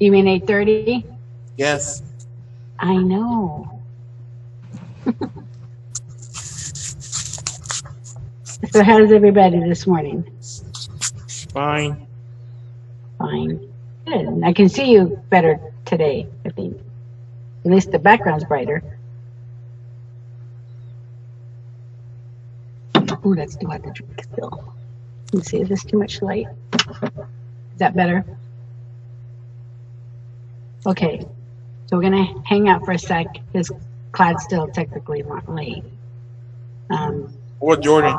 You mean 8:30? Yes. I know. So how's everybody this morning? Fine. Fine. Good. I can see you better today, I think. At least the background's brighter. Oh, that's too hot to drink still. Let's see, is this too much light? Is that better? Okay. So we're going to hang out for a sec. This cloud's still technically not late. What, Jordan?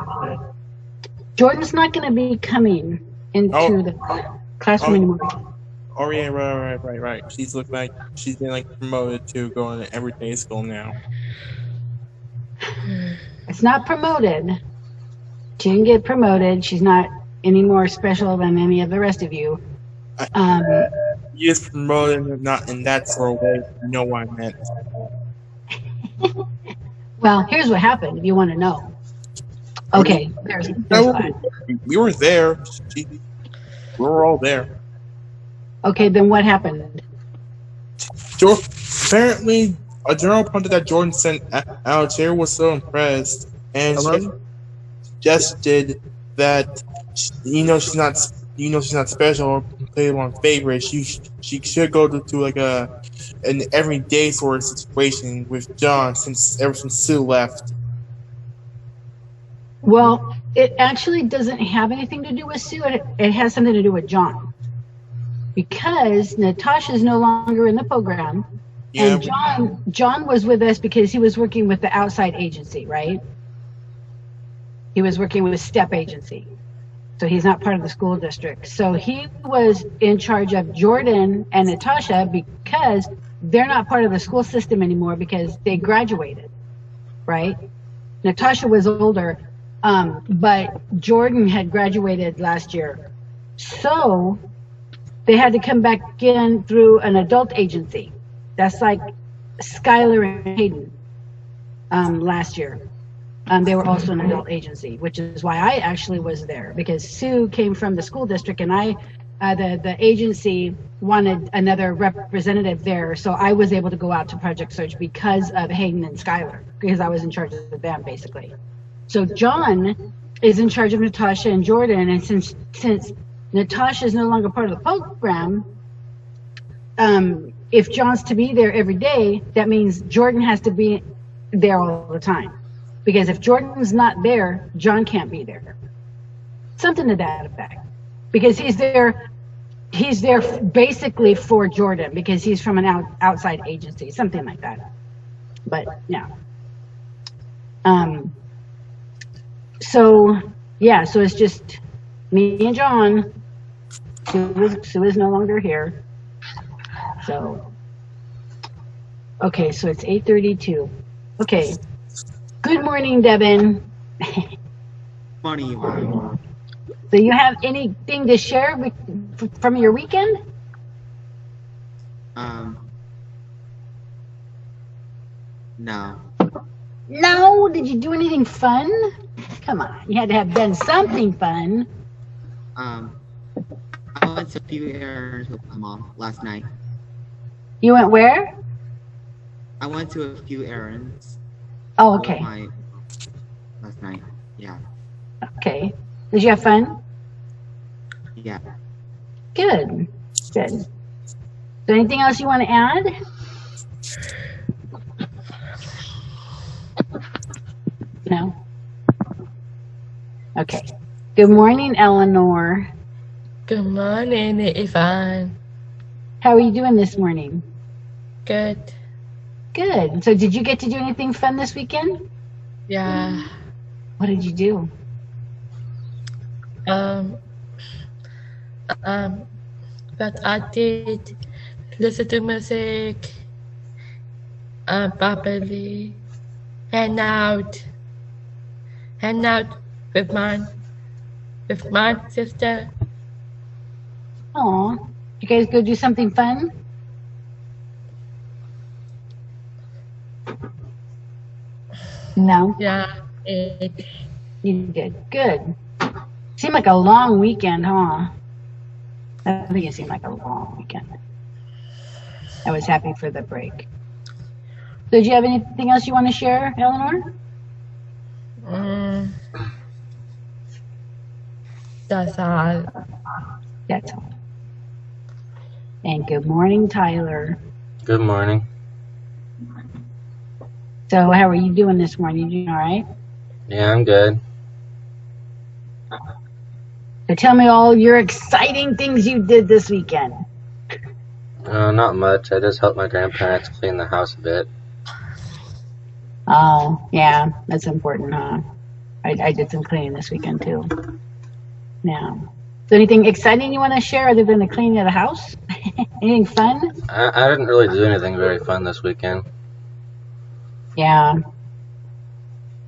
Jordan's not going to be coming into the classroom anymore. Oh yeah, right. She's looked like she's been like promoted to going to everyday school now. It's not promoted. She didn't get promoted. She's not any more special than any of the rest of you. He is promoted, not in that sort of way. You know what I meant. Well, here's what happened. If you want to know. Okay, there's we were there. We were all there. Okay, then what happened? Apparently, a journal printer that Jordan sent out here was so impressed and suggested that she's not special or play on favorite. She should go to like an everyday sort of situation with John ever since Sue left. Well, it actually doesn't have anything to do with Sue. It has something to do with John. Because Natasha's no longer in the program. Yeah, and John was with us because he was working with the outside agency, right? He was working with a STEP agency. So he's not part of the school district. So he was in charge of Jordan and Natasha because they're not part of the school system anymore because they graduated, right? Natasha was older, but Jordan had graduated last year. So they had to come back in through an adult agency. That's like Skylar and Hayden last year. They were also an adult agency, which is why I actually was there, because Sue came from the school district and the agency wanted another representative there. So I was able to go out to Project Search because of Hayden and Skylar, because I was in charge of them basically. So John is in charge of Natasha and Jordan. And since Natasha is no longer part of the program, if John's to be there every day, that means Jordan has to be there all the time. Because if Jordan's not there, John can't be there. Something to that effect. Because he's there basically for Jordan, because he's from an outside agency, something like that. But yeah. So it's just me and John. Sue is no longer here. So, okay, so it's 8:32. Okay. Good morning, Devin. Morning. So you have anything to share from your weekend? No. No? Did you do anything fun? Come on, you had to have done something fun. I went to a few errands with my mom last night. You went where? I went to a few errands. Oh, okay. Last night, yeah. Okay. Did you have fun? Yeah. Good. Is there anything else you want to add? No? Okay. Good morning, Eleanor. Good morning, Yvonne. How are you doing this morning? Good. Good. So did you get to do anything fun this weekend? Yeah. What did you do? But I did listen to music, properly, hang out with my sister. Oh, you guys go do something fun? No? Yeah. You did. Good. Seemed like a long weekend, huh? I think it seemed like a long weekend. I was happy for the break. So, do you have anything else you want to share, Eleanor? That's all. That's all. And good morning, Tyler. Good morning. So, how are you doing this morning? You doing all right? Yeah, I'm good. So, tell me all your exciting things you did this weekend. Not much. I just helped my grandparents clean the house a bit. Oh, yeah, that's important, huh? I did some cleaning this weekend too. Now, so anything exciting you want to share other than the cleaning of the house? Anything fun? I didn't really do anything very fun this weekend. Yeah.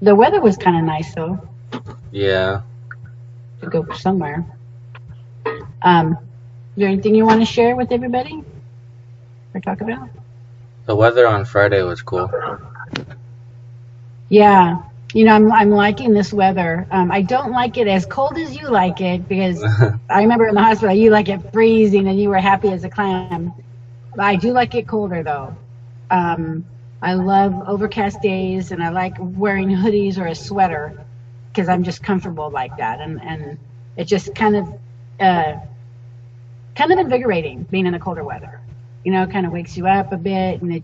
The weather was kind of nice though. Yeah. To go somewhere. Is there anything you want to share with everybody or talk about? The weather on Friday was cool. Yeah. I'm liking this weather. I don't like it as cold as you like it because I remember in the hospital you like it freezing and you were happy as a clam. But I do like it colder though. I love overcast days and I like wearing hoodies or a sweater because I'm just comfortable like that. And it just kind of invigorating being in the colder weather. Kind of wakes you up a bit and I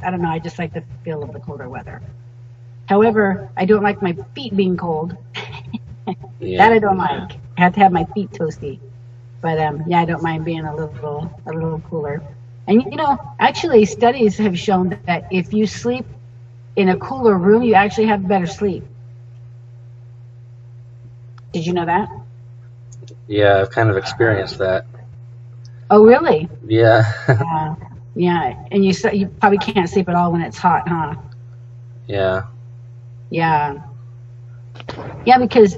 don't know, I just like the feel of the colder weather. However, I don't like my feet being cold. Yeah. That I don't like. I have to have my feet toasty. But yeah, I don't mind being a little cooler. And actually studies have shown that if you sleep in a cooler room, you actually have better sleep. Did you know that? Yeah, I've kind of experienced that. Oh, really? Yeah. Yeah. And you probably can't sleep at all when it's hot, huh? Yeah. Yeah. Yeah, because,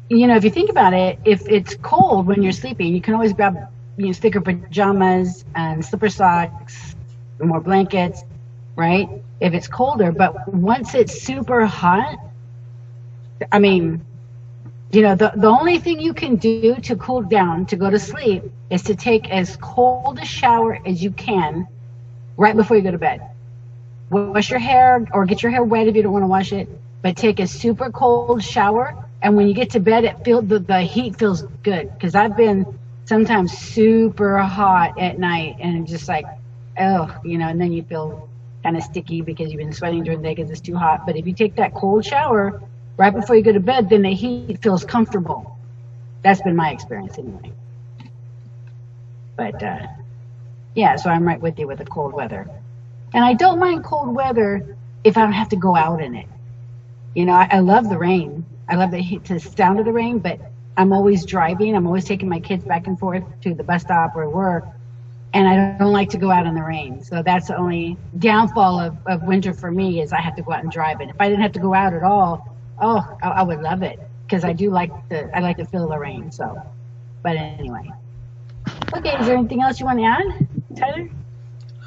if you think about it, if it's cold when you're sleeping, you can always grab, thicker pajamas and slipper socks, more blankets, right? If it's colder, but once it's super hot, I mean, the only thing you can do to cool down, to go to sleep, is to take as cold a shower as you can right before you go to bed. Wash your hair or get your hair wet if you don't want to wash it, but take a super cold shower. And when you get to bed, the heat feels good. Because I've been sometimes super hot at night and just like, and then you feel kind of sticky because you've been sweating during the day because it's too hot. But if you take that cold shower right before you go to bed, then the heat feels comfortable. That's been my experience anyway. But yeah, so I'm right with you with the cold weather. And I don't mind cold weather if I don't have to go out in it. I love the rain. I love the sound of the rain, but I'm always driving. I'm always taking my kids back and forth to the bus stop or work, and I don't like to go out in the rain. So that's the only downfall of winter for me is I have to go out and drive it. If I didn't have to go out at all, I would love it because I like to feel the rain. So, but anyway. Okay, is there anything else you want to add, Tyler?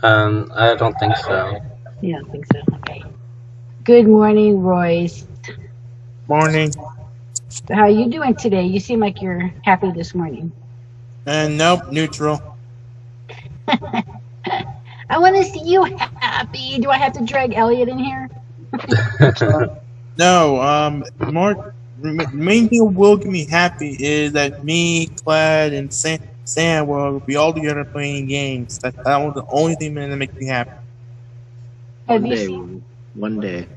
I don't think so. You don't think so? Okay. Good morning, Royce. Morning. So how are you doing today? You seem like you're happy this morning. Nope, neutral. I want to see you happy. Do I have to drag Elliot in here? No, main thing will get me happy is that me, Clyde, and Sam will be all together playing games. That was the only thing that makes me happy. One day.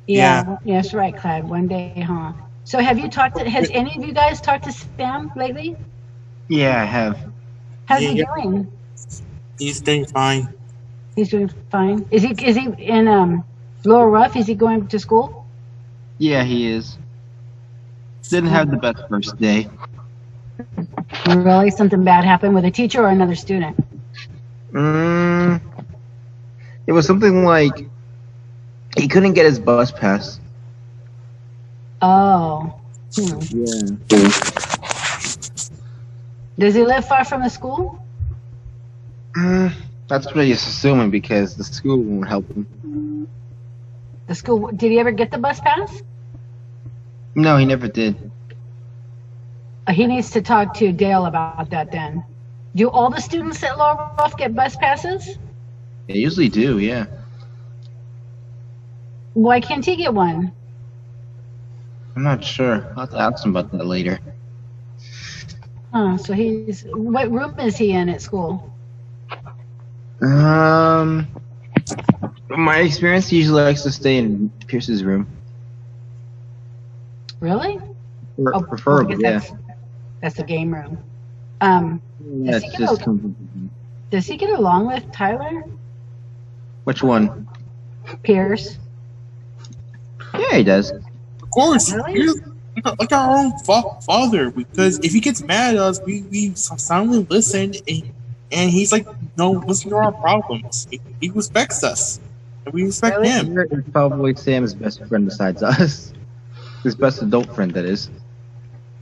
Yeah. That's right, Clyde. One day, huh? So has any of you guys talked to Sam lately? Yeah, I have. How's he doing? He's doing fine. He's doing fine. Is he in Lower Rough? Is he going to school? Yeah, he is. Didn't have the best first day. Really? Something bad happened with a teacher or another student? It was something like he couldn't get his bus pass. Oh. Yeah. Does he live far from the school? That's what he's assuming because the school won't help him. The school, did he ever get the bus pass? No, he never did. He needs to talk to Dale about that then. Do all the students at Lower Rough get bus passes? They usually do, yeah. Why can't he get one? I'm not sure. I'll have to ask him about that later. Huh, so what room is he in at school? From my experience, he usually likes to stay in Pierce's room. Really? Preferably, yeah. That's the game room. Yeah, it's just does he get along with Tyler? Which one? Pierce? Yeah, he does. Of course, Really? he's like our own father. Because if he gets mad at us, we silently listen, and he's like, no, listen to our problems. He respects us, and we respect Really? him. You're probably Sam's best friend besides us. His best adult friend, that is.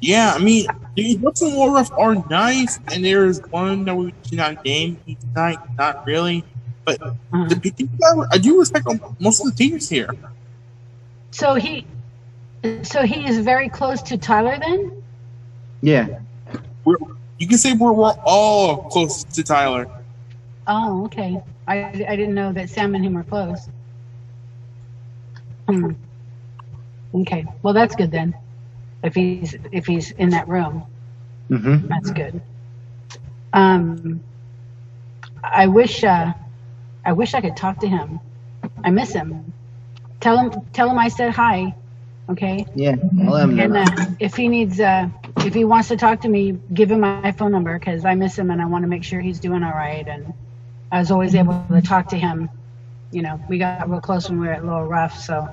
Yeah, I mean, the adults in Warruff are nice, and there's one that we cannot name. He's not really, but the people I do respect most of the teachers here. So he is very close to Tyler then? Yeah. You can say we're all close to Tyler. Oh, okay. I didn't know that Sam and him were close. Okay, well that's good then. If he's in that room, that's good. I wish I could talk to him. I miss him. Tell him I said hi. Okay. Yeah, I'll let him know. And if he wants to talk to me, give him my phone number because I miss him and I want to make sure he's doing all right. And I was always able to talk to him. You know, we got real close when we were at Little Rough, so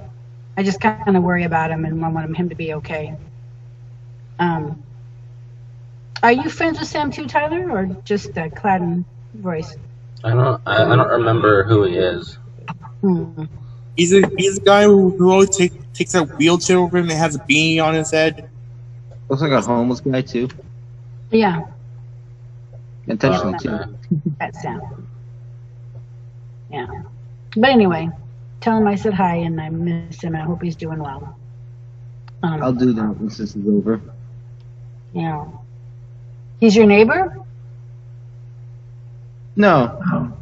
I just kind of worry about him and I want him to be okay. Are you friends with Sam too, Tyler, or just Cladden Royce? I don't remember who he is. He's a guy who always takes a wheelchair over him and has a beanie on his head. Looks like a homeless guy too. Yeah. Intentionally too. That's Sam. Yeah. But anyway, tell him I said hi and I miss him. I hope he's doing well. I'll do that once this is over. Yeah. He's your neighbor? No.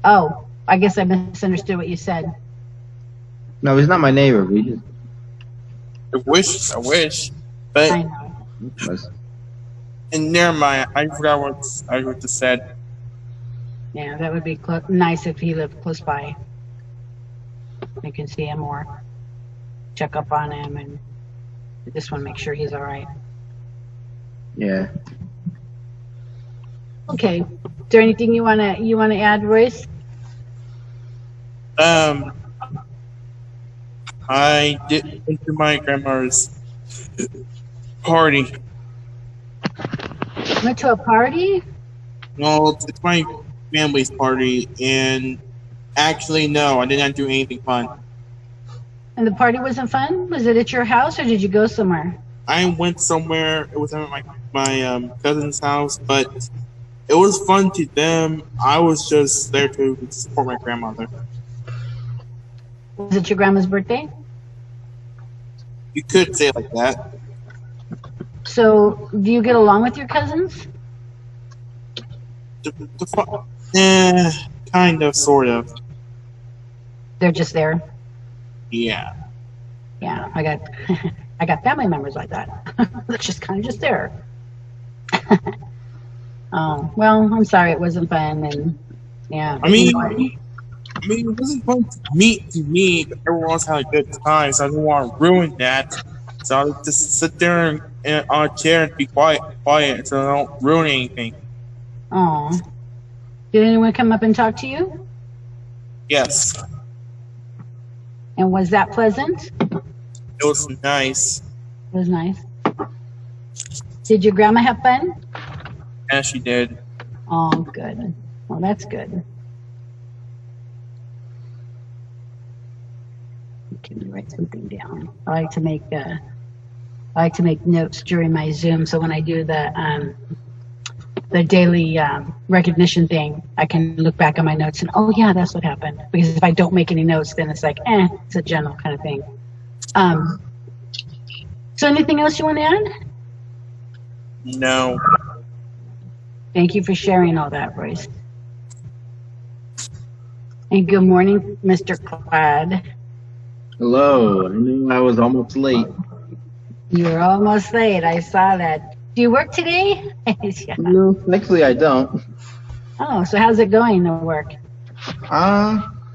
Oh, I guess I misunderstood what you said. No, he's not my neighbor. We just... I wish. But I know. and never mind. I forgot what I just said. Yeah, that would be nice if he lived close by. You can see him more, check up on him, and I just want to make sure he's all right. Yeah. Okay. Is there anything you wanna add, Royce? I did went to my grandma's party. Went to a party? Well, it's my family's party, and actually, no, I did not do anything fun. And the party wasn't fun? Was it at your house or did you go somewhere? I went somewhere. It was at my cousin's house, but it was fun to them. I was just there to support my grandmother. Was it your grandma's birthday? You could say it like that. So, do you get along with your cousins? Kind of, sort of. They're just there. Yeah. Yeah, I got family members like that. They're just kind of just there. Oh, well, I'm sorry it wasn't fun, and yeah. I mean, it wasn't fun to me, but everyone else had a good time, so I didn't want to ruin that. So I would just sit there on a chair and be quiet, so I don't ruin anything. Oh. Did anyone come up and talk to you? Yes. And was that pleasant? It was nice. It was nice. Did your grandma have fun? Yeah, she did. Oh, good. Well, that's good. Can you write something down? I like to make notes during my Zoom, so when I do the daily recognition thing, I can look back on my notes and oh yeah, that's what happened. Because if I don't make any notes, then it's like it's a general kind of thing. So anything else you want to add? No. Thank you for sharing all that, Royce. And good morning, Mr. Clyde. Hello. I knew I was almost late. You were almost late. I saw that. Do you work today? Yeah. No, actually I don't. Oh, so how's it going to work?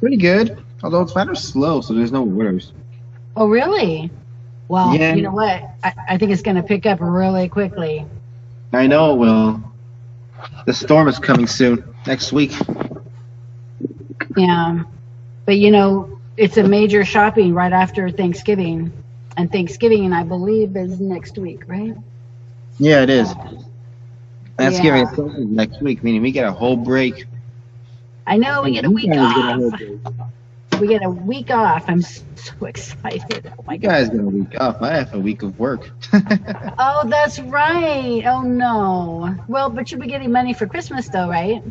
Pretty good. Although it's rather slow, so there's no orders. Oh, really? Well, Yeah. you know what? I think it's going to pick up really quickly. I know it will. The storm is coming soon. Next week. Yeah. But, you know, it's a major shopping right after Thanksgiving. And Thanksgiving, I believe, is next week, right? Yeah, it is. Thanksgiving Yeah. is next week, meaning we get a whole break. I know, we get a You week guys get a whole off. break. We get a week off. I'm so excited. Oh, my You God. guys get a week off. I have a week of work. Oh, that's right. Oh, no. Well, but you'll be getting money for Christmas, though, right?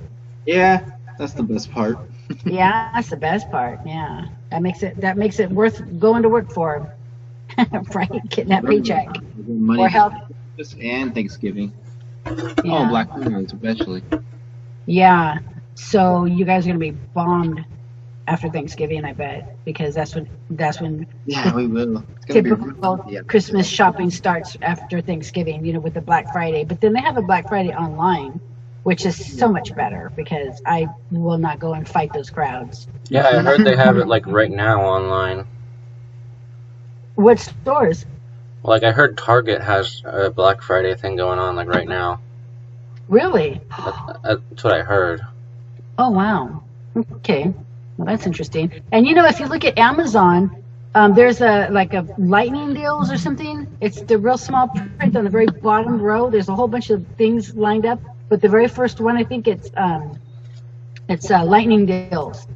Yeah, that's the best part. Yeah, that's the best part. Yeah, that makes it worth going to work for, right? Getting that paycheck Money or help. Christmas and Thanksgiving. Oh, Yeah. Black Friday especially. Yeah. So you guys are gonna be bombed after Thanksgiving, I bet, because that's when Yeah, we will. It's gonna typical be Christmas shopping starts after Thanksgiving. You know, with the Black Friday. But then they have a Black Friday online, which is so much better because I will not go and fight those crowds. Yeah, I heard they have it like right now online. What stores? Like I heard Target has a Black Friday thing going on like right now. Really? That's what I heard. Oh, wow. Okay. Well, that's interesting. And, you know, if you look at Amazon, there's a lightning deals or something. It's the real small print on the very bottom row. There's a whole bunch of things lined up. But the very first one, I think it's lightning deals.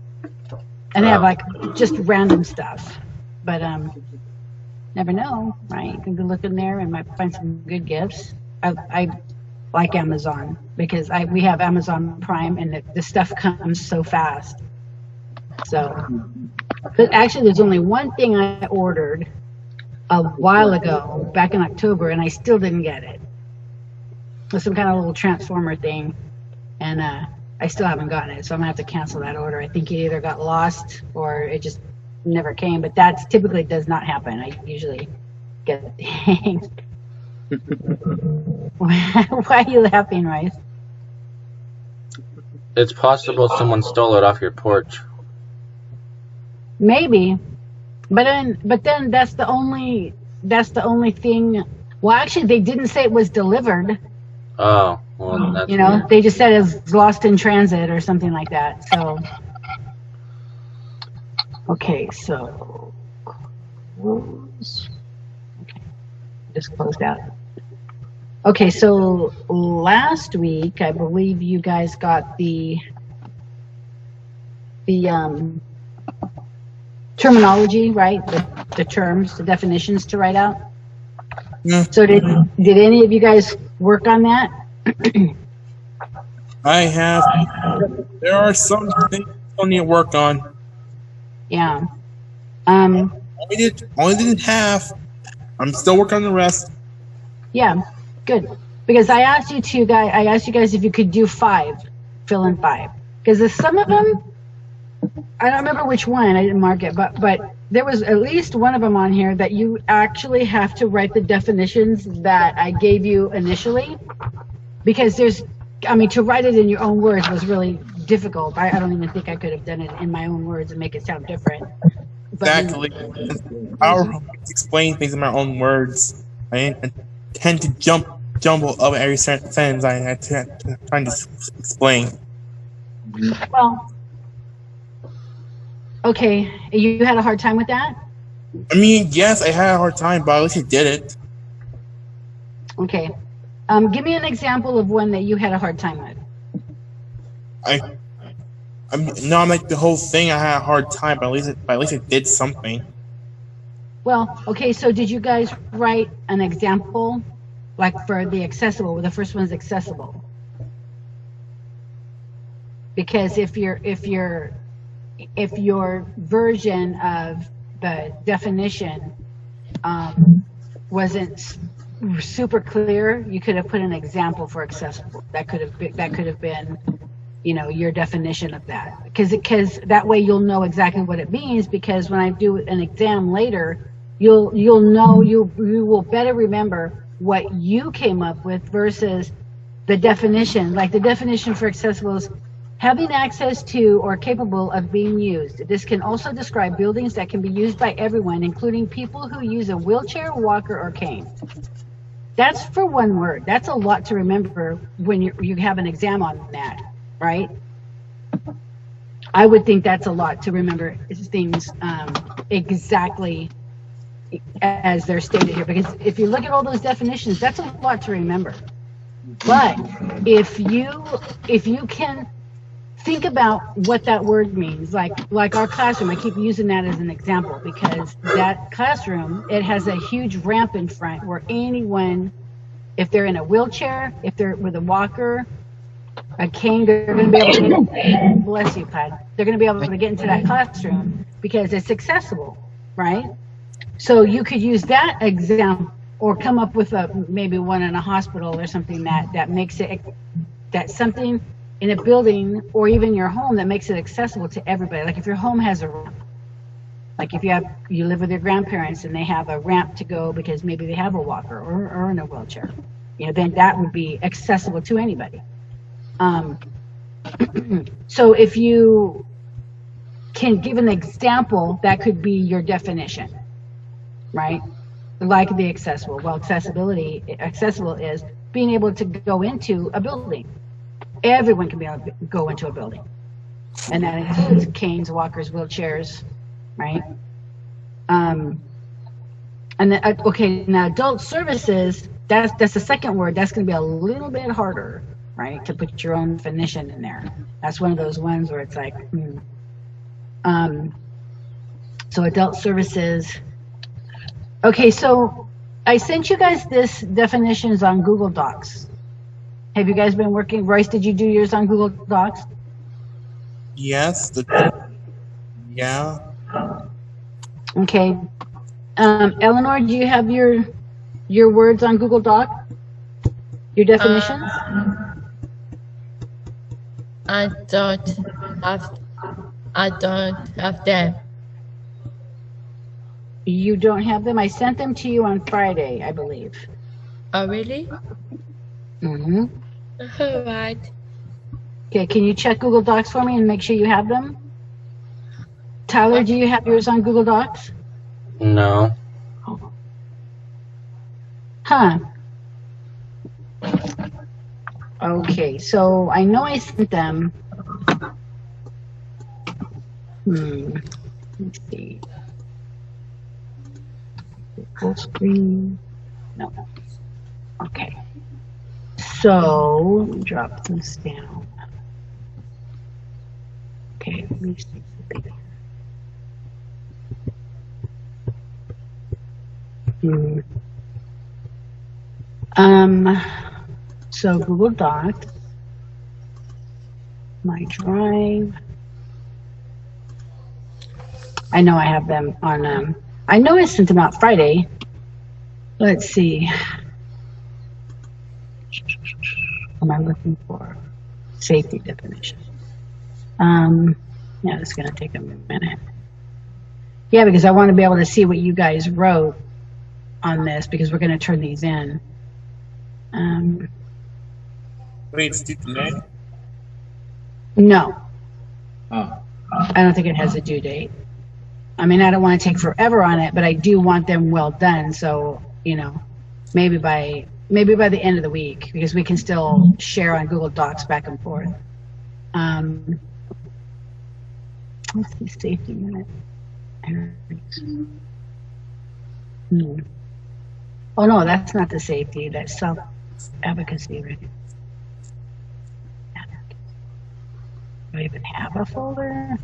And they have, like, just random stuff. But never know, right? You can go look in there and might find some good gifts. I like Amazon because we have Amazon Prime and the stuff comes so fast. So, but actually, there's only one thing I ordered a while ago, back in October, and I still didn't get it. It was some kind of little transformer thing, and I still haven't gotten it. So I'm gonna have to cancel that order. I think it either got lost or it just never came. But that typically does not happen. I usually get things. Why are you laughing, Rice? It's possible someone stole it off your porch. Maybe, but then that's the only thing. Well, actually, they didn't say it was delivered. Oh, well, that's You know, weird. they just said it was lost in transit or something like that. So, okay, so close. Okay, just closed out. Okay, so last week I believe you guys got the terminology, right? The terms, the definitions to write out. Yeah. So did any of you guys work on that? I have. There are some things I still need to work on. Yeah. Only did half. I'm still working on the rest. Yeah. Good. Because I asked you guys if you could do 5, fill in 5. Because some of them, I don't remember which one. I didn't mark it, but there was at least one of them on here that you actually have to write the definitions that I gave you initially, because to write it in your own words was really difficult. I don't even think I could have done it in my own words and make it sound different. But, Exactly. I'll explain things in my own words. I tend to jumble up every sentence I trying to explain. well, okay, you had a hard time with that? I mean, yes, I had a hard time, but at least I did it. Okay. Give me an example of one that you had a hard time with. I'm like the whole thing. I had a hard time, but at least I did something. Well, okay, so did you guys write an example, like for the accessible? The first one's accessible. Because if your version of the definition wasn't super clear, you could have put an example for accessible. That could have been your definition of that, because that way you'll know exactly what it means, because when I do an exam later, you will better remember what you came up with versus the definition. Like the definition for accessible is having access to or capable of being used. This can also describe buildings that can be used by everyone, including people who use a wheelchair, walker, or cane. That's for one word. That's a lot to remember when you have an exam on that, right? I would think that's a lot to remember things exactly as they're stated here, because if you look at all those definitions, that's a lot to remember. But if you can think about what that word means, like our classroom, I keep using that as an example, because that classroom, it has a huge ramp in front where anyone, if they're in a wheelchair, if they're with a walker, a cane, they're going to be able to, bless you, Pat, they're going to be able to get into that classroom because it's accessible, right? So you could use that example, or come up with maybe one in a hospital or something that makes it, that something in a building or even your home that makes it accessible to everybody. Like if your home has a ramp, like if you live with your grandparents and they have a ramp to go because maybe they have a walker or in a wheelchair, then that would be accessible to anybody. So if you can give an example, that could be your definition, right? Like the accessible. Well, accessible is being able to go into a building. Everyone can be able to go into a building, and that includes canes, walkers, wheelchairs, right? And then, okay, now adult services, that's the second word. That's going to be a little bit harder, right, to put your own definition in there. That's one of those ones where it's like, so adult services. Okay, so I sent you guys this definitions on Google Docs. Have you guys been working? Royce, did you do yours on Google Docs? Yes. Yeah. Okay. Eleanor, do you have your words on Google Doc? Your definitions? I don't have them. You don't have them? I sent them to you on Friday, I believe. Oh, really? Mm-hmm. All right. Okay, can you check Google Docs for me and make sure you have them? Tyler, do you have yours on Google Docs? No. Huh. Okay, so I know I sent them. Let's see. Full screen. No. Okay. So drop this down. Okay, let me see something. So Google Docs, my Drive. I know I have them on. I know I sent them out Friday. Let's see. What am I looking for? Safety definition. Yeah, it's going to take a minute. Yeah, because I want to be able to see what you guys wrote on this, because we're going to turn these in. Wait, it's due today? No. Oh. I don't think it has a due date. I mean, I don't want to take forever on it, but I do want them well done. So, maybe by the end of the week, because we can still share on Google Docs back and forth. What's the safety minute? Oh no, that's not the safety. That's self-advocacy, right? Do I even have a folder?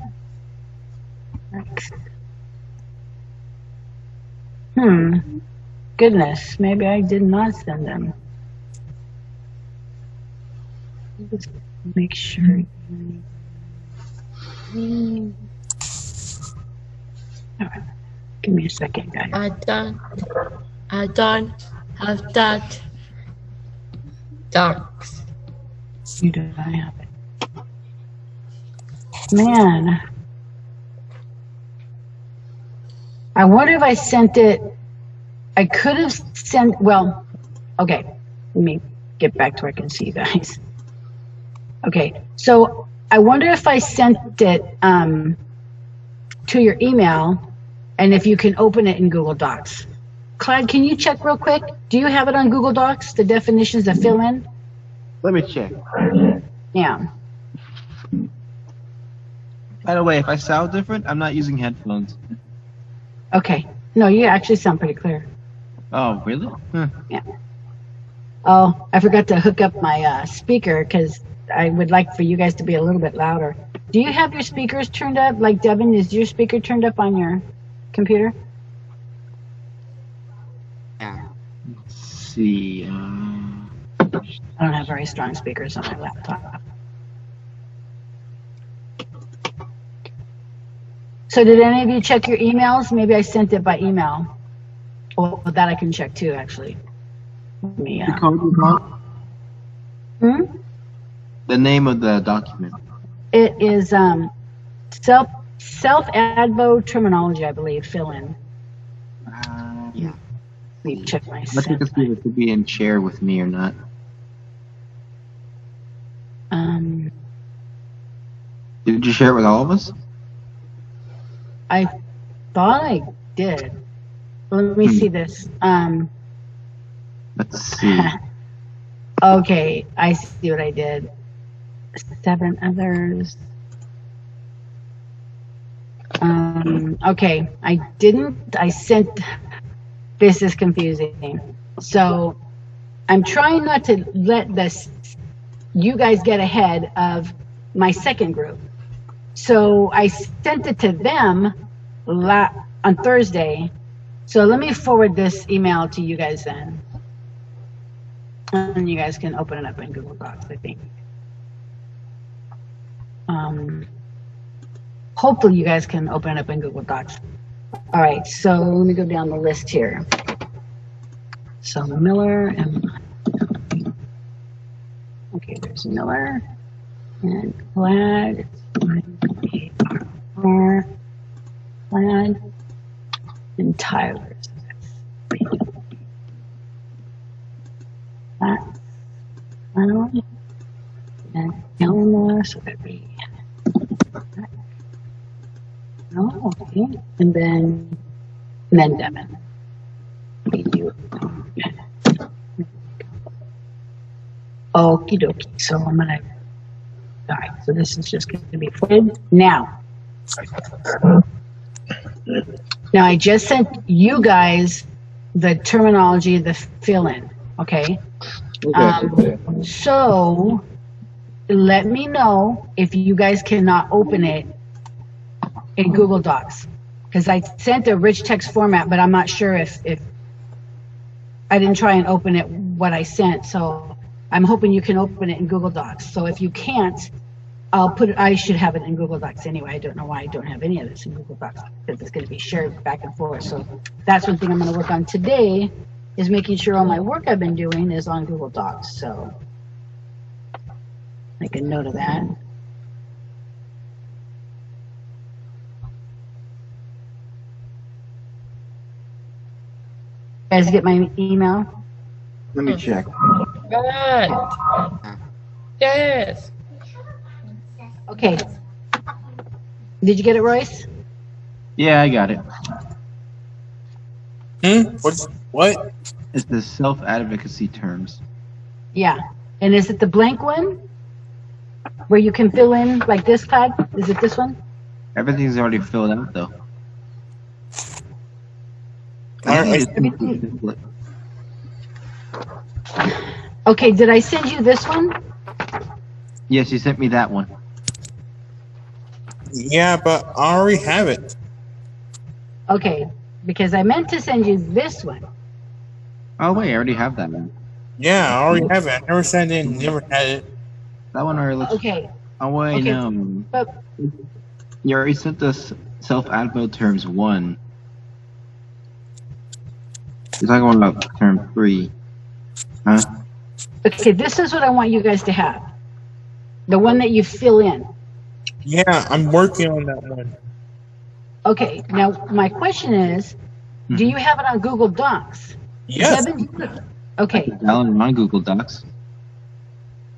Next. Goodness, maybe I did not send them. Just make sure. All right. Give me a second, guys. I don't have that docs. You don't have it. man. I wonder if I sent it. I could have sent. Well, okay. Let me get back to where I can see you guys. Okay, so I wonder if I sent it to your email, and if you can open it in Google Docs. Clyde, can you check real quick? Do you have it on Google Docs, the definitions to fill in? Let me check. Yeah. By the way, if I sound different, I'm not using headphones. Okay. No, you actually sound pretty clear. Oh, really? Huh. Yeah. Oh, I forgot to hook up my speaker because I would like for you guys to be a little bit louder. Do you have your speakers turned up? Like Devin, is your speaker turned up on your computer? Yeah. Let's see. I don't have very strong speakers on my laptop. So did any of you check your emails? Maybe I sent it by email. Well, that I can check too, actually. Let me, The code you got? The name of the document. It is self-advo terminology, I believe. Fill in. Yeah. Let me check my Let's see if it could be in share with me or not. Did you share it with all of us? I thought I did. Let me see this. Let's see. Okay, I see what I did. 7 others. Okay, I didn't. I sent. This is confusing. So I'm trying not to let you guys get ahead of my second group. So I sent it to them on Thursday. So let me forward this email to you guys then. And you guys can open it up in Google Docs, I think. Hopefully you guys can open it up in Google Docs. All right, so let me go down the list here. So Miller and okay, there's Miller and Glad, Glad, and Tyler. That's Glad and Eleanor, so that'd be. Oh, okay. And then Devin. Okie dokie. So I'm gonna. All right. So this is just going to be footed now. Now I just sent you guys the terminology, the fill-in. Okay. So let me know if you guys cannot open it in Google Docs, because I sent a rich text format, but I'm not sure if I didn't try and open it what I sent. So I'm hoping you can open it in Google Docs. So if you can't, I'll put it. I should have it in Google Docs anyway. I don't know why I don't have any of this in Google Docs, because it's going to be shared back and forth. So that's one thing I'm going to work on today, is making sure all my work I've been doing is on Google Docs. So make a note of that. You guys get my email? Let me check. Good. Yes. Okay. Did you get it, Royce? Yeah, I got it. What? It's the self-advocacy terms. Yeah. And is it the blank one where you can fill in like this, Todd? Is it this one? Everything's already filled out, though. Okay, did I send you this one? Yes, you sent me that one. Yeah, but I already have it. Okay, because I meant to send you this one. Oh, wait, I already have that one. Yeah, I already have it. I never sent it, never had it. That one already looks... Okay. Oh, wait, Okay. But you already sent us self-advo terms 1. You're talking about term 3. Huh? okay, this is what I want you guys to have. The one that you fill in. Yeah, I'm working on that one. Okay, now my question is, do you have it on Google Docs? Yes. Devin, I okay, can download it on Google Docs.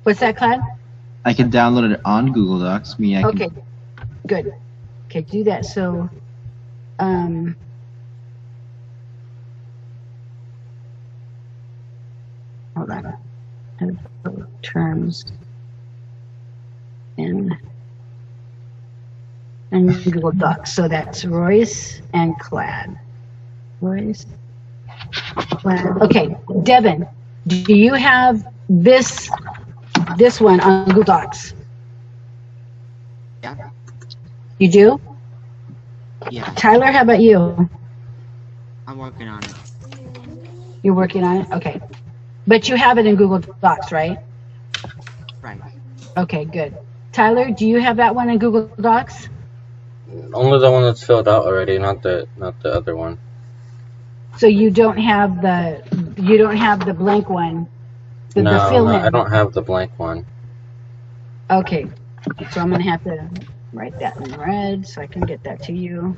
what's that, Clad? I can download it on Google Docs. I can. Okay, good. Okay, do that. So, hold on. Terms in Google Docs. So that's Royce and Clad. Royce, Clad. Okay, Devin, do you have this one on Google Docs? Yeah. You do? Yeah. Tyler, how about you? I'm working on it. You're working on it? Okay. But you have it in Google Docs, right? Right. Okay, good. Tyler, do you have that one in Google Docs? Only the one that's filled out already, not the other one. So you don't have the blank one. No, the fill in. I don't have the blank one. Okay. So I'm gonna have to write that in red so I can get that to you.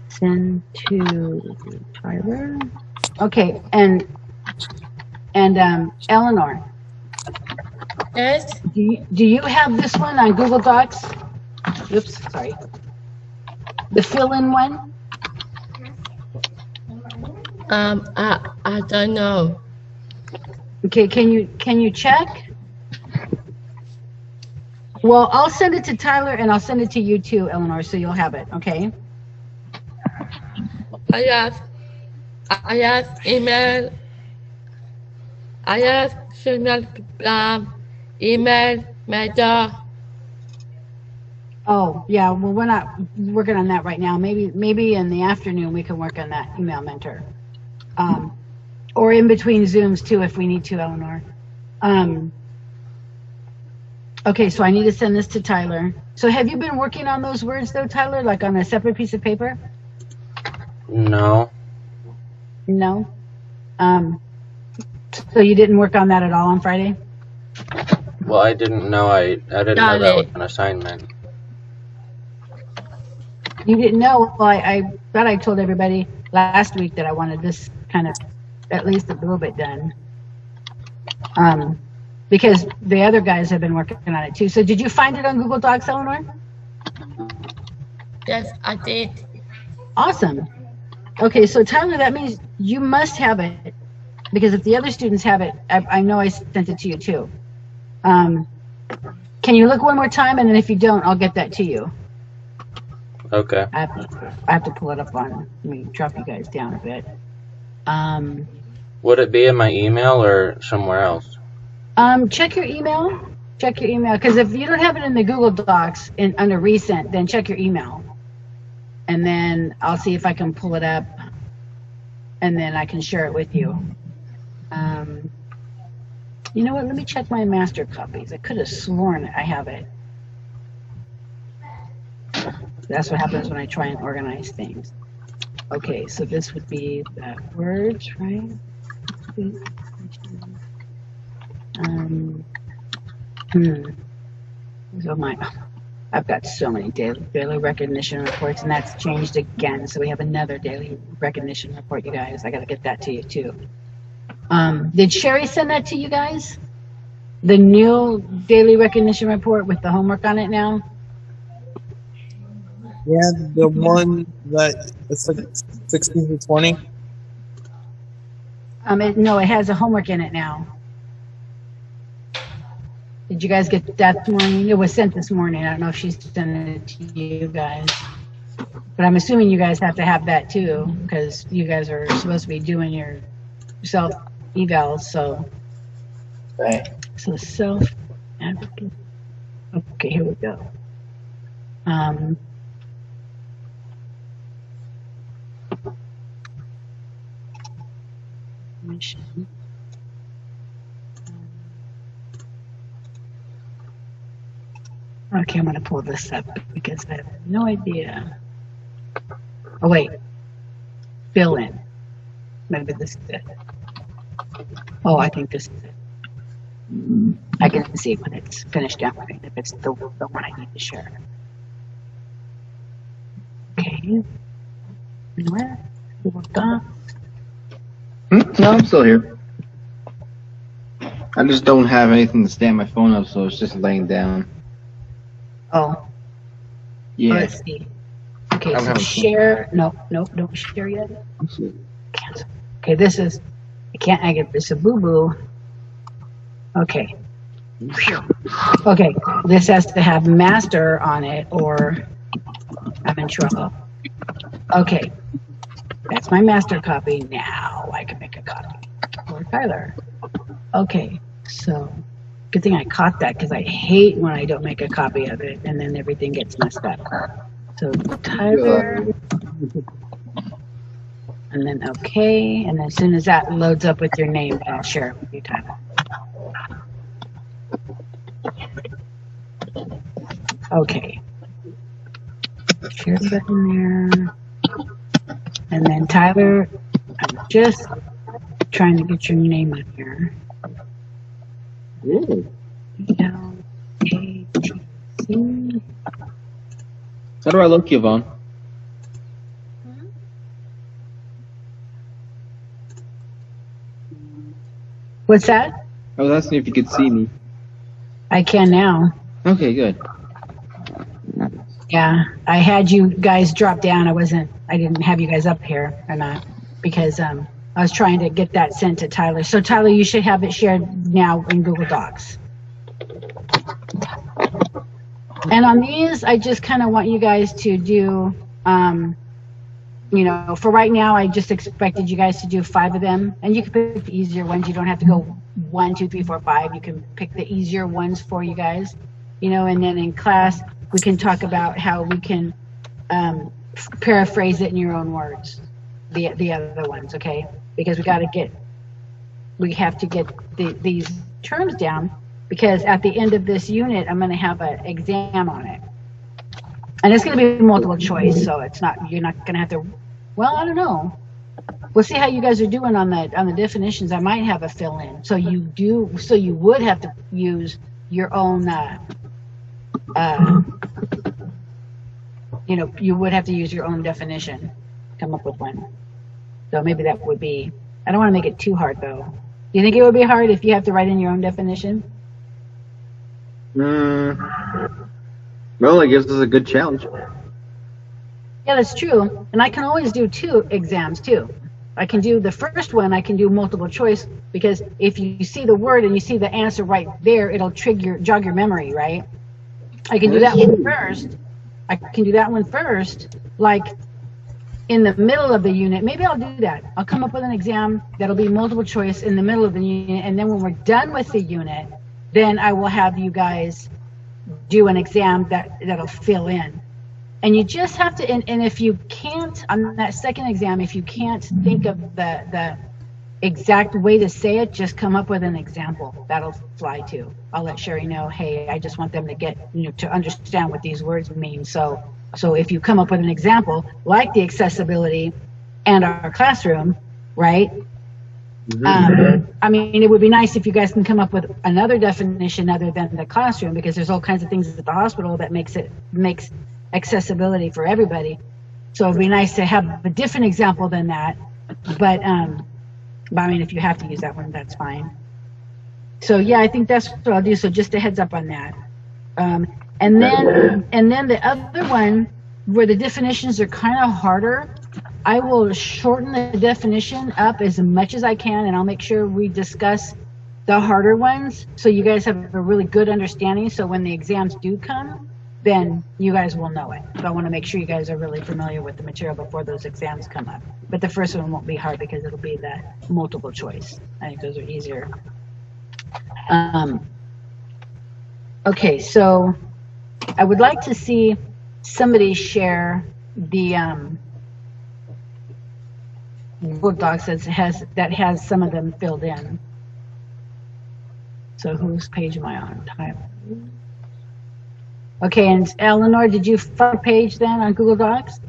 Send to Tyler. Okay, and Eleanor. Yes. Do you have this one on Google Docs? Oops, sorry. The fill-in one? I don't know. Okay, can you check? Well, I'll send it to Tyler and I'll send it to you too, Eleanor, so you'll have it, okay? I have email. I have signal, email, mail. Oh, yeah, well, we're not working on that right now. Maybe in the afternoon we can work on that email mentor. Or in between Zooms too if we need to, Eleanor. Okay, so I need to send this to Tyler. So have you been working on those words though, Tyler, like on a separate piece of paper? No. No? So you didn't work on that at all on Friday? Well, I didn't know that was an assignment. You didn't know? Well, I thought I told everybody last week that I wanted this kind of at least a little bit done. Because the other guys have been working on it too. So did you find it on Google Docs, Eleanor? Yes, I did. Awesome. Okay, so Tyler, that means you must have it, because if the other students have it, I know I sent it to you too. Can you look one more time, and then if you don't, I'll get that to you. Okay. I have to pull it up on. Let me drop you guys down a bit. Would it be in my email or somewhere else? Check your email. Check your email, because if you don't have it in the Google Docs under recent, then check your email, and then I'll see if I can pull it up, and then I can share it with you. You know what? Let me check my master copies. I could have sworn I have it. That's what happens when I try and organize things. Okay, so this would be the words, right? So I've got so many daily recognition reports, and that's changed again. So we have another daily recognition report, you guys. I got to get that to you too. Did Sherry send that to you guys? The new daily recognition report with the homework on it now? Yeah, the one that it's like 16 to 20. No, it has a homework in it now. Did you guys get that this morning? It was sent this morning. I don't know if she sent it to you guys, but I'm assuming you guys have to have that too, because you guys are supposed to be doing your self evals. So, right. So self advocate. Okay, here we go. Mission. Okay, I'm gonna pull this up because I have no idea. Oh wait, fill in. Maybe this is it. Oh, I think this is it. I can see when it's finished downloading, if it's the one I need to share. Okay. Where? Google Docs. No, I'm still here. I just don't have anything to stand my phone up, so it's just laying down. Oh. Yeah. Let's see. Okay, I'm so having share. No, don't share yet. Cancel. Okay, this is. I get this a boo boo. Okay. Okay, this has to have master on it, or I'm in trouble. Okay, that's my master copy. Now I can make a copy for Tyler. Okay, so good thing I caught that because I hate when I don't make a copy of it and then everything gets messed up. So Tyler, and then okay, and as soon as that loads up with your name, I'll share it with you, Tyler. Okay. Share button there. And then Tyler, I'm just trying to get your name up here. L-A-T-C. How do I look, Yvonne? What's that? I was asking if you could see me. I can now. Okay, good. Yeah, I had you guys drop down. I didn't have you guys up here or not because I was trying to get that sent to Tyler. So Tyler, you should have it shared now in Google Docs. And on these, I just kind of want you guys to do, you know, for right now, I just expected you guys to do 5 of them. And you can pick the easier ones. You don't have to go 1, 2, 3, 4, 5. You can pick the easier ones for you guys, you know, and then in class, we can talk about how we can paraphrase it in your own words, the other ones, okay? Because we have to get these terms down, because at the end of this unit, I'm going to have an exam on it. And it's going to be multiple choice, so you're not going to have to, well, I don't know. We'll see how you guys are doing on the definitions. I might have a fill in. So you would have to use your own you know, you would have to use your own definition, come up with one. So maybe that would be, I don't want to make it too hard though. Do you think it would be hard if you have to write in your own definition? Well, I guess it's a good challenge. Yeah, that's true. And I can always do 2 exams too. I can do the first one, I can do multiple choice, because if you see the word and you see the answer right there, it'll jog your memory, right? I can do that one first. I can do that one first, like in the middle of the unit. Maybe I'll do that. I'll come up with an exam that'll be multiple choice in the middle of the unit, and then when we're done with the unit, then I will have you guys do an exam that'll fill in. And you just have to, and if you can't, on that second exam, if you can't think of the exact way to say it, just come up with an example. That'll fly too. I'll let Sherry know, hey, I just want them to get, you know, to understand what these words mean. So if you come up with an example, like the accessibility and our classroom, right? I mean, it would be nice if you guys can come up with another definition other than the classroom, because there's all kinds of things at the hospital that makes accessibility for everybody. So it'd be nice to have a different example than that. But I mean, if you have to use that one, that's fine. So yeah, I think that's what I'll do. So just a heads up on that. And then the other one where the definitions are kind of harder, I will shorten the definition up as much as I can, and I'll make sure we discuss the harder ones so you guys have a really good understanding. So when the exams do come, then you guys will know it. So I want to make sure you guys are really familiar with the material before those exams come up. But the first one won't be hard because it'll be the multiple choice. I think those are easier. Okay, so I would like to see somebody share the Google Docs that has some of them filled in. So whose page am I on? Tyler. Okay, and Eleanor, did you find a page then on Google Docs?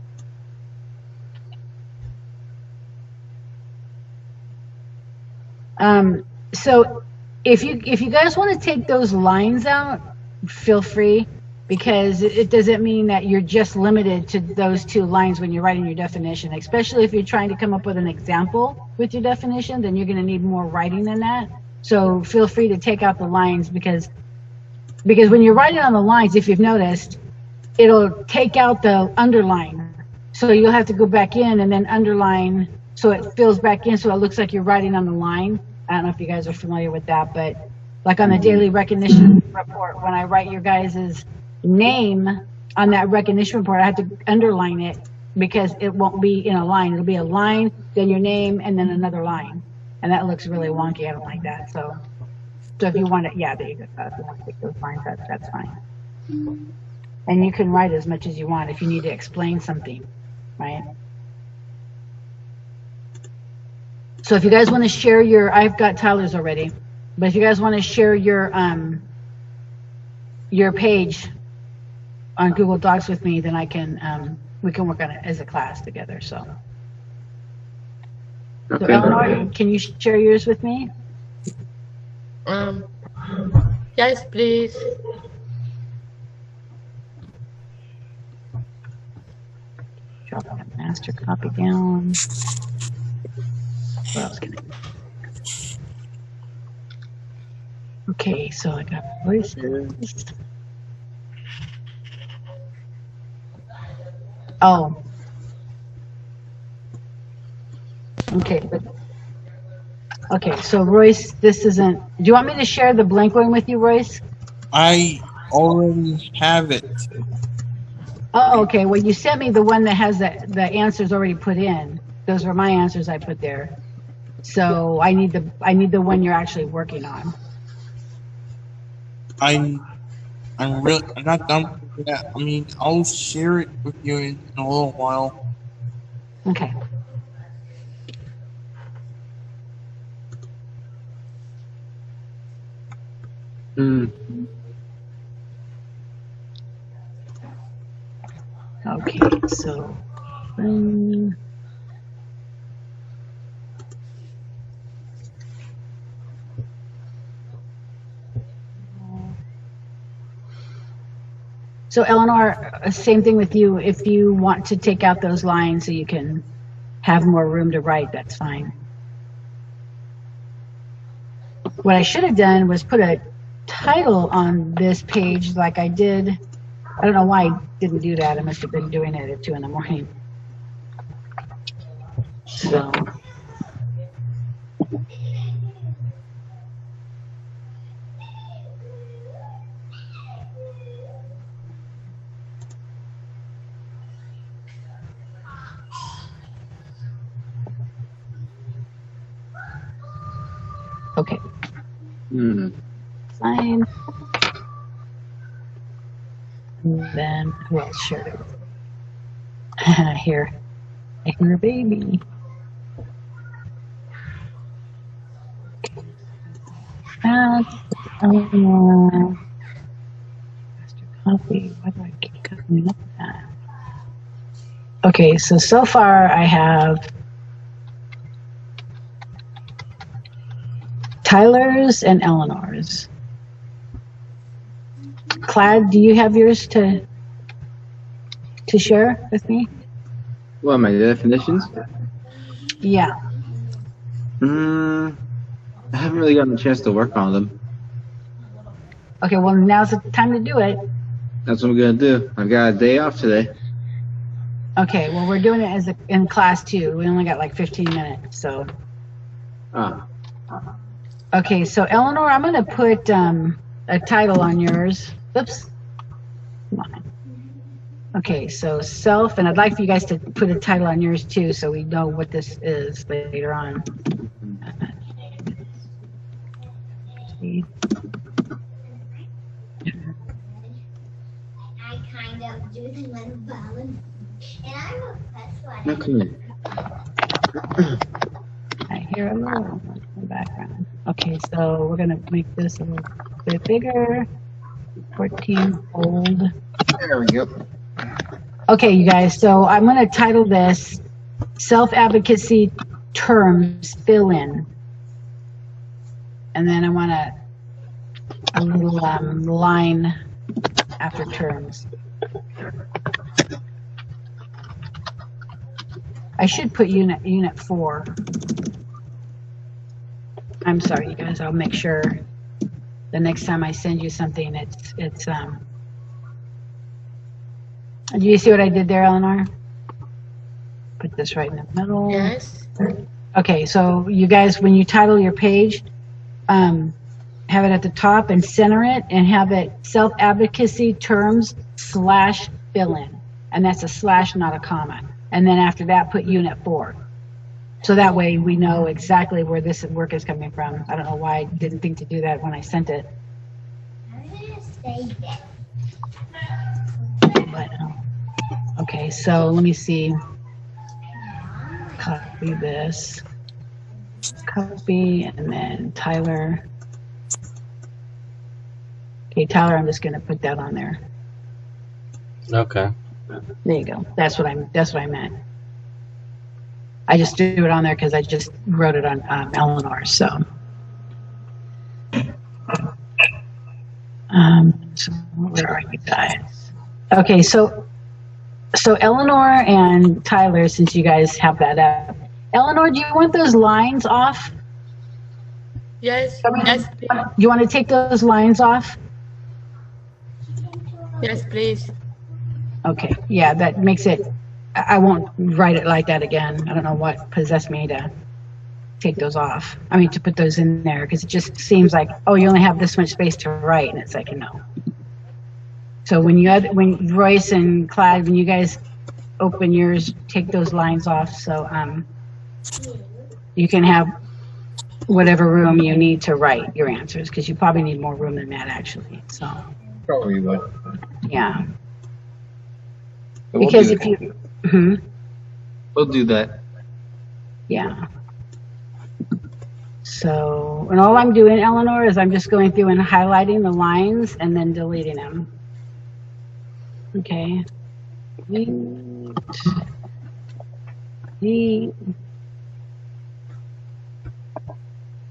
So if you guys want to take those lines out, feel free, because it doesn't mean that you're just limited to those 2 lines when you're writing your definition. Especially if you're trying to come up with an example with your definition, then you're going to need more writing than that. So feel free to take out the lines, because when you're writing on the lines, if you've noticed, it'll take out the underline. So you'll have to go back in and then underline so it fills back in, so it looks like you're writing on the line. I don't know if you guys are familiar with that, but like on the daily recognition report, when I write your guys' name on that recognition report, I have to underline it because it won't be in a line. It'll be a line, then your name, and then another line. And that looks really wonky. I don't like that. So if you want to, yeah, there you go. If you want to take those lines, that's fine. And you can write as much as you want if you need to explain something, right? So if you guys want to share I've got Tyler's already, but if you guys want to share your page on Google Docs with me, then we can work on it as a class together. So, Okay. So Eleanor, can you share yours with me? Yes, please. Drop that master copy down. What else can I do? Okay, so I got voices. Oh. Okay, so Royce, this isn't. Do you want me to share the blank one with you, Royce? I already have it. Oh, okay. Well, you sent me the one that has the answers already put in. Those were my answers I put there. So I need the one you're actually working on. I'm not done with that. I mean, I'll share it with you in a little while. Okay. Okay, so so Eleanor, same thing with you. If you want to take out those lines so you can have more room to write, that's fine. What I should have done was put a title on this page like I did. I don't know why I didn't do that. I must have been doing it at 2 in the morning. So. Okay. Fine. And then who else shared it? Here. I hear a baby. Master copy. Why do I keep coming up with that? Okay, so far I have Tyler's and Eleanor's. Clad, do you have yours to share with me? What, my definitions? Yeah. I haven't really gotten a chance to work on them. Okay, well, now's the time to do it. That's what I'm gonna do. I got a day off today. Okay, well, we're doing it in class 2. We only got like 15 minutes, so. Okay, so Eleanor, I'm gonna put a title on yours. Oops. Come on. Okay, so self, and I'd like for you guys to put a title on yours too, so we know what this is later on. I kind of do the one balance, and I'm a best one. Okay. I hear a little in the background. Okay, so we're gonna make this a little bit bigger. 14 old. There we go. Okay, you guys, so I'm going to title this Self-Advocacy Terms Fill In. And then I want a little line after terms. I should put unit 4. I'm sorry, you guys. I'll make sure the next time I send you something, it's Do you see what I did there, Eleanor? Put this right in the middle. Yes. Okay, so you guys, when you title your page, have it at the top and center it, and have it self-advocacy terms / fill-in, and that's a slash, not a comma. And then after that, put unit 4. So that way we know exactly where this work is coming from. I don't know why I didn't think to do that when I sent it. I'm gonna say that. But, okay, so let me see. Copy this. Copy, and then Tyler. Okay, Tyler, I'm just going to put that on there. Okay. There you go. That's what I meant. I just threw it on there because I just wrote it on Eleanor. So, so where are you guys? Okay, so Eleanor and Tyler, since you guys have that up, Eleanor, do you want those lines off? Yes. Yes, please. You want to take those lines off? Yes, please. Okay, yeah, that makes it, I won't write it like that again. I don't know what possessed me to take those off. I mean, to put those in there, because it just seems like, oh, you only have this much space to write, and it's like, no. So when Royce and Clyde, when you guys open yours, take those lines off, so you can have whatever room you need to write your answers, because you probably need more room than that, actually. So Probably would. yeah. But we'll Because do if that. you, We'll do that. yeah. So, and all I'm doing, Eleanor, is I'm just going through and highlighting the lines and then deleting them. Okay.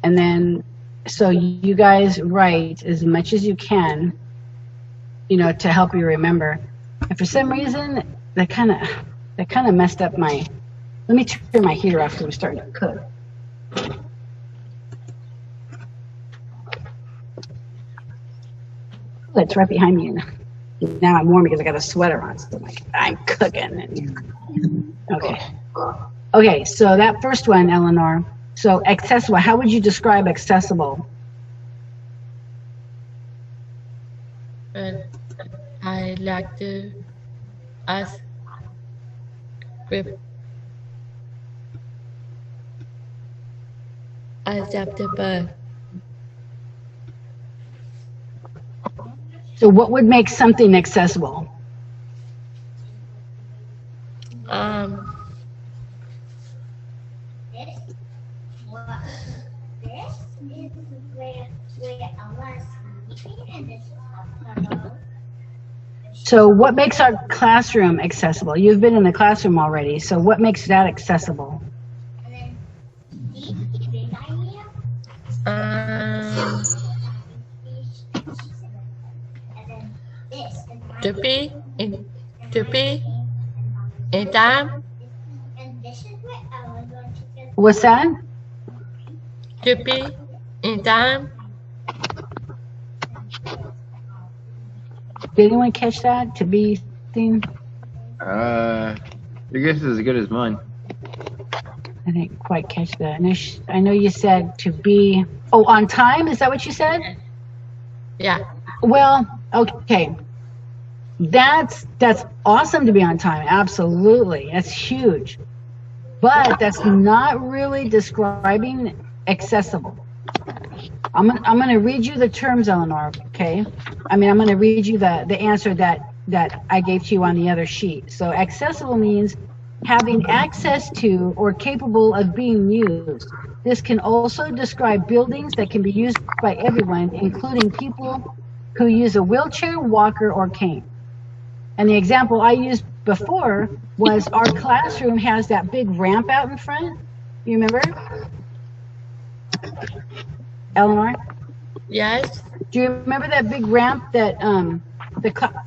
And then, so you guys write as much as you can, you know, to help you remember. And for some reason, that kind of messed up my. Let me turn my heater off because I'm starting to cook. Oh, it's right behind me. And now I'm warm because I got a sweater on, so I'm cooking. Okay. Okay, so that first one, Eleanor. So accessible. How would you describe accessible? I like to ask with acceptable. So what would make something accessible? This is where Ella's sleeping, and this is Apollo. So what makes our classroom accessible? You've been in the classroom already, so what makes that accessible? And then the big idea. Um, And then this is my to be in time, and this is where Ella's going to get. What's that? to be in time. Did anyone catch that? To be thing? Your guess is as good as mine. I didn't quite catch that. I know you said to be, oh, on time? Is that what you said? Yeah. Well, okay. That's awesome to be on time. Absolutely. That's huge. But that's not really describing accessible. I'm going to read you the terms, Eleanor, okay? I mean, I'm going to read you the answer that I gave to you on the other sheet. So accessible means having access to or capable of being used. This can also describe buildings that can be used by everyone, including people who use a wheelchair, walker, or cane. And the example I used before was our classroom has that big ramp out in front. You remember? Eleanor? Yes. Do you remember that big ramp that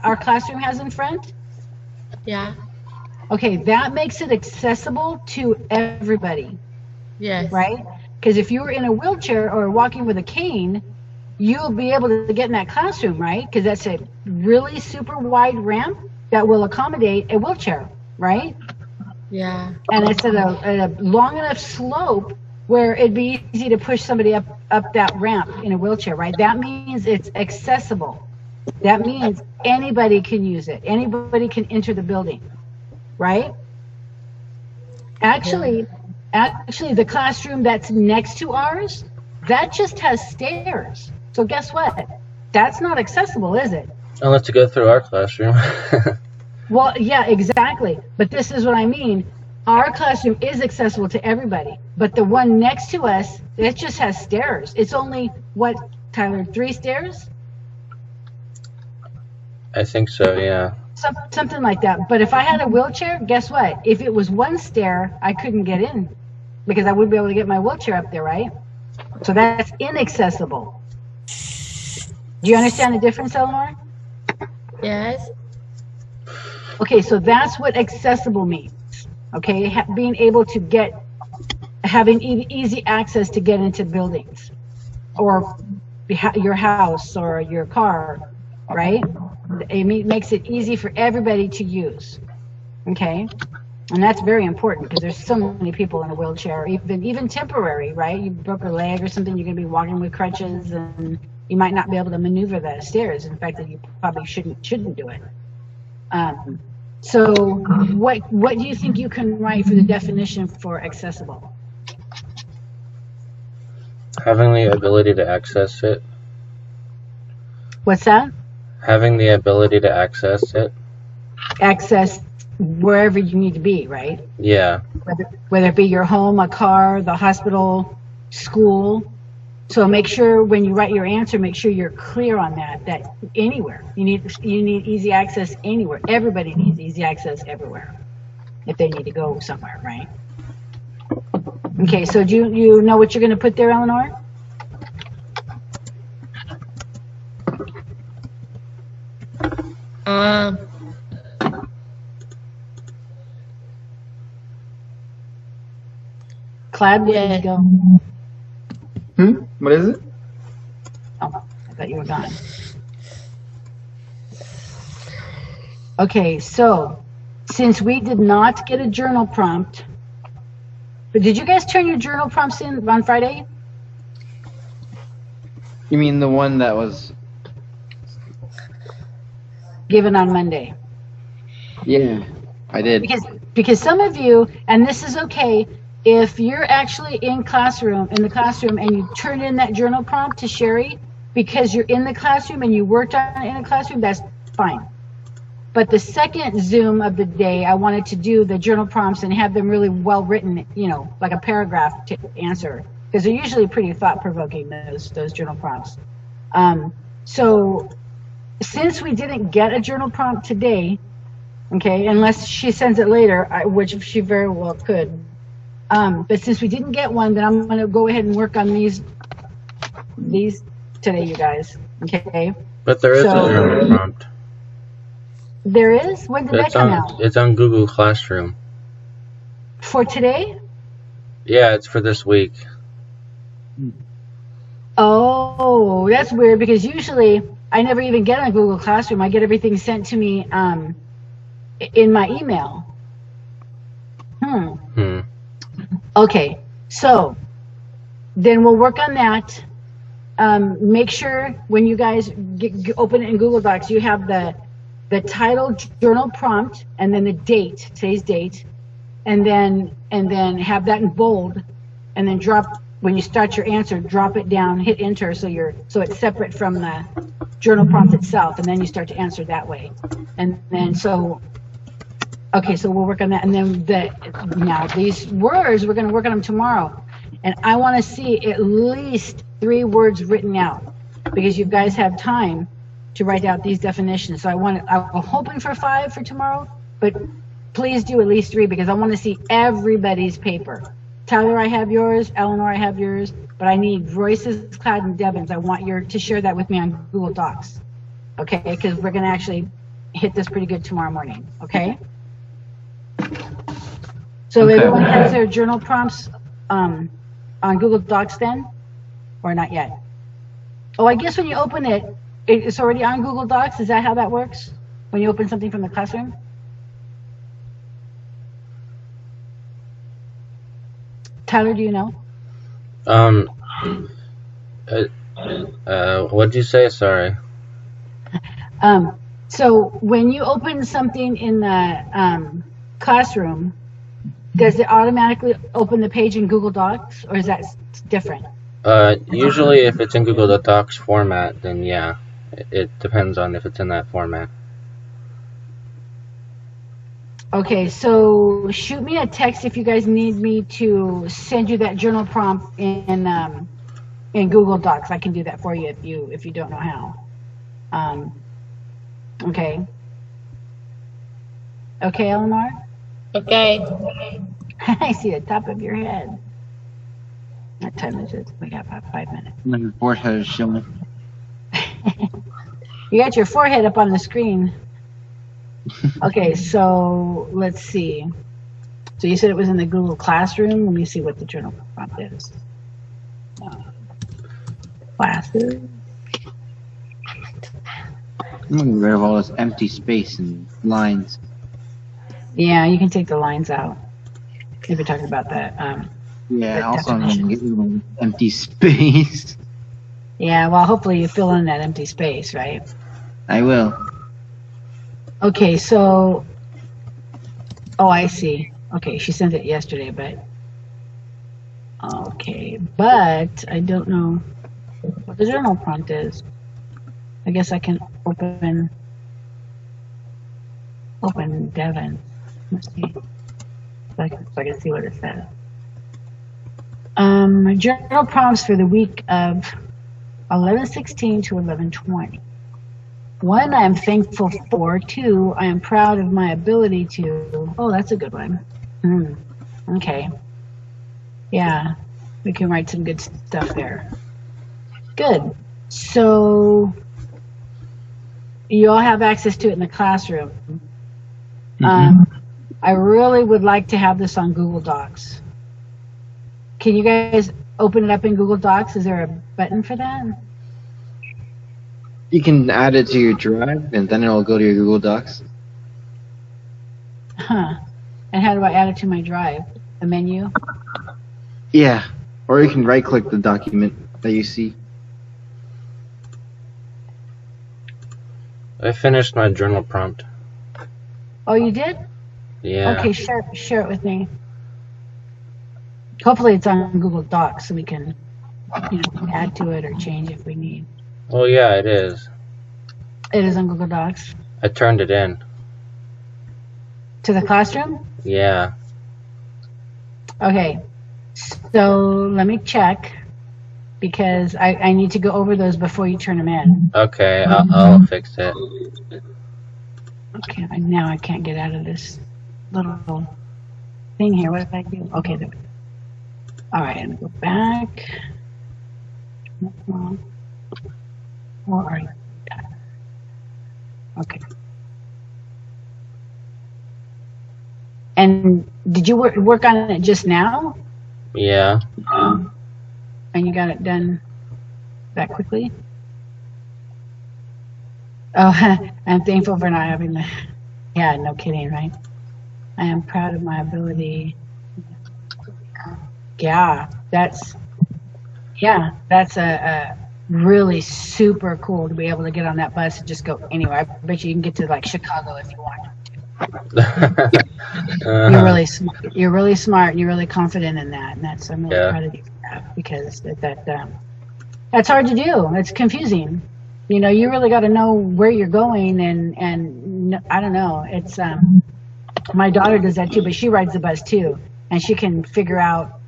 our classroom has in front? Yeah. Okay, that makes it accessible to everybody, Yes. right? Because if you were in a wheelchair or walking with a cane, you'll be able to get in that classroom, right? Because that's a really super wide ramp that will accommodate a wheelchair, right? Yeah. And it's at a long enough slope where it'd be easy to push somebody up that ramp in a wheelchair, right? That means it's accessible. That means anybody can use it. Anybody can enter the building, right? Actually, the classroom that's next to ours, that just has stairs. So guess what? That's not accessible, is it? Unless you go through our classroom. Well, yeah, exactly. But this is what I mean. Our classroom is accessible to everybody, but the one next to us, it just has stairs. It's only, what, Tyler, 3 stairs? I think so, yeah. Something like that. But if I had a wheelchair, guess what? If it was 1 stair, I couldn't get in because I wouldn't be able to get my wheelchair up there, right? So that's inaccessible. Do you understand the difference, Eleanor? Yes. Okay, so that's what accessible means. Okay, being able to having easy access to get into buildings or your house or your car, right? It makes it easy for everybody to use. Okay, and that's very important because there's so many people in a wheelchair, even temporary, right? You broke a leg or something, you're going to be walking with crutches, and you might not be able to maneuver the stairs. In fact, that you probably shouldn't do it. So what do you think you can write for the definition for accessible? Having the ability to access it. What's that? Having the ability to access it. Access wherever you need to be, right? Yeah. Whether it be your home, a car, the hospital, school. So make sure when you write your answer, make sure you're clear on that anywhere. You need easy access anywhere. Everybody needs easy access everywhere if they need to go somewhere, right? Okay, so do you know what you're going to put there, Eleanor? Clyde, where did you go? What is it? Oh, I thought you were gone. Okay, so since we did not get a journal prompt, but did you guys turn your journal prompts in on Friday? You mean the one that was Given on Monday? Yeah, I did. Because some of you, and this is okay, if you're actually in the classroom and you turn in that journal prompt to Sherry because you're in the classroom and you worked on it in the classroom, that's fine. But the second Zoom of the day, I wanted to do the journal prompts and have them really well written, like a paragraph to answer, because they're usually pretty thought-provoking, those journal prompts. So since we didn't get a journal prompt today, okay, unless she sends it later, which she very well could, but since we didn't get one, then I'm going to go ahead and work on these today, you guys. Okay. But there is a journal prompt. There is? When did that come out? It's on Google Classroom. For today? Yeah, it's for this week. Oh, that's weird because usually I never even get on Google Classroom. I get everything sent to me in my email. Okay, so then we'll work on that. Make sure when you guys open it in Google Docs, you have the title, journal prompt, and then the date, today's date, and then have that in bold, and then drop when you start your answer, drop it down, hit enter, so it's separate from the journal prompt itself, and then you start to answer that way, and then okay, so we'll work on that, and then now these words we're going to work on them tomorrow, and I want to see at least 3 words written out because you guys have time to write out these definitions. So I'm hoping for 5 for tomorrow, but please do at least 3 because I want to see everybody's paper. Tyler, I have yours. Eleanor, I have yours. but I need Royce's, Cloud, and Devin's. I want you to share that with me on Google Docs, okay? Because we're going to actually hit this pretty good tomorrow morning, okay? So everyone has their journal prompts on Google Docs then, or not yet? Oh, I guess when you open it, it's already on Google Docs. Is that how that works? When you open something from the classroom? Tyler, do you know? What'd you say? Sorry. So when you open something in the classroom, does it automatically open the page in Google Docs, or is that different? Usually if it's in Google Docs format, then yeah. It depends on if it's in that format. Okay, so shoot me a text if you guys need me to send you that journal prompt in Google Docs. I can do that for you if you don't know how. Okay. Okay, Eleanor? Okay. I see the top of your head. What time is it? We got about 5 minutes. My forehead is showing. You got your forehead up on the screen. Okay, so let's see. So you said it was in the Google Classroom. Let me see what the journal prompt is. Classes. I'm gonna get rid of all this empty space and lines. Yeah, you can take the lines out. If you're talking about that. Yeah, also I'm gonna get rid of empty space. Yeah, well, hopefully you fill in that empty space, right? I will. Okay, so, oh, I see. Okay, she sent it yesterday, but, okay, but I don't know what the journal prompt is. I guess I can open Devin. Let's see. So I can see what it says. Journal prompts for the week of 11/16 to 11/20. 1, I am thankful for. 2, I am proud of my ability to. Oh, that's a good one. Okay. Yeah, we can write some good stuff there. Good. So you all have access to it in the classroom. I really would like to have this on Google Docs. Can you guys open it up in Google Docs? Is there a button for that? You can add it to your drive, and then it'll go to your Google Docs. Huh. And how do I add it to my drive? The menu? Yeah, or you can right-click the document that you see. I finished my journal prompt. Oh, you did? Yeah. Okay, share it with me. Hopefully it's on Google Docs so we can add to it or change if we need. Oh yeah, it is. It is on Google Docs. I turned it in. To the classroom? Yeah. Okay. So let me check because I need to go over those before you turn them in. Okay, I'll fix it. Okay, now I can't get out of this little thing here. What did I do? Okay, there we go. All right, I'm going to go back. Where are you? Okay. And did you work on it just now? Yeah. And you got it done that quickly? Oh, I'm thankful for not having the. Yeah, no kidding, right? I am proud of my ability. Yeah, that's a really super cool to be able to get on that bus and just go anywhere. I bet you can get to like Chicago if you want to. You're really smart. You're really smart. And you're really confident in that, and that's I'm really proud of you for that because that's hard to do. It's confusing. You know, you really got to know where you're going, and I don't know. It's my daughter does that too, but she rides the bus too, and she can figure out,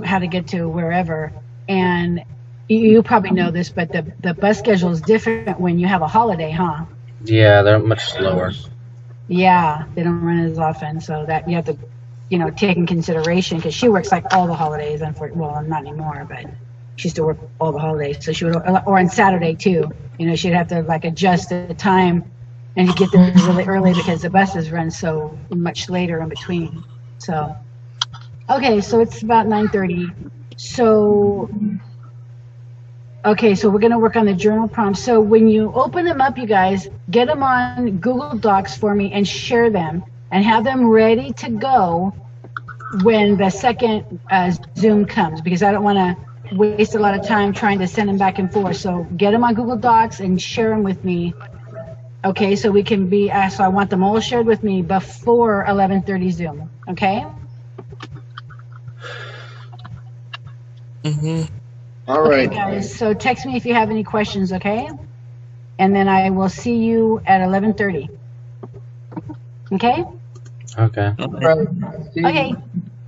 how to get to wherever. And you probably know this, but the bus schedule is different when you have a holiday, huh? Yeah, they're much slower. Yeah, they don't run as often, so that you have to take in consideration because she works like all the holidays. Well, not anymore, but she used to work all the holidays. So she would, or on Saturday too. She'd have to like adjust the time and get there really early because the buses run so much later in between. So, okay, so it's about 9:30. So, okay, so we're going to work on the journal prompts. So when you open them up, you guys, get them on Google Docs for me and share them and have them ready to go when the second Zoom comes, because I don't want to waste a lot of time trying to send them back and forth. So get them on Google Docs and share them with me. Okay, so we can be, so I want them all shared with me before 11:30 Zoom, okay? All right. Okay, guys, so text me if you have any questions, okay? And then I will see you at 11:30. Okay? Okay. Right. Okay.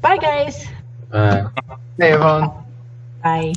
Bye, guys. Bye. Hey, Yvonne. Bye.